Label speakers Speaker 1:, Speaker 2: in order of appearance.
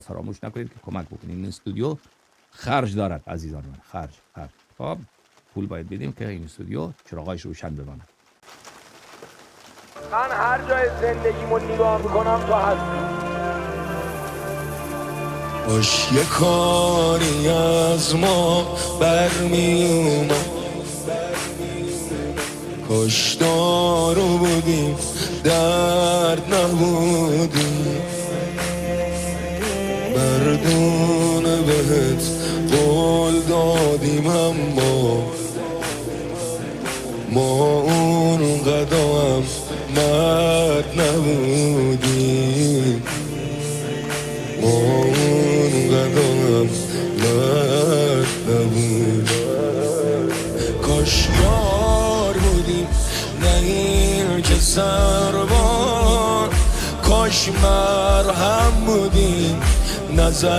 Speaker 1: فراموش نکنید که کمک بکنید. این استودیو خرج دارد عزیزان من، خرج. خب پول باید بدیم که این استودیو چراغایش روشن بمانه.
Speaker 2: من هر جای زندگیمو نگاه میکنم تو هستی.
Speaker 3: باش یه کاری از ما برمی اومد، کاش دارو بودیم درد نبودیم. مردونه بهت قول دادیم اما ما اون قدام مرد نبودیم. ما اون قدام مرد نبودیم. کاش یار بودیم نه این که سربان، کاش مرهم بودیم نظر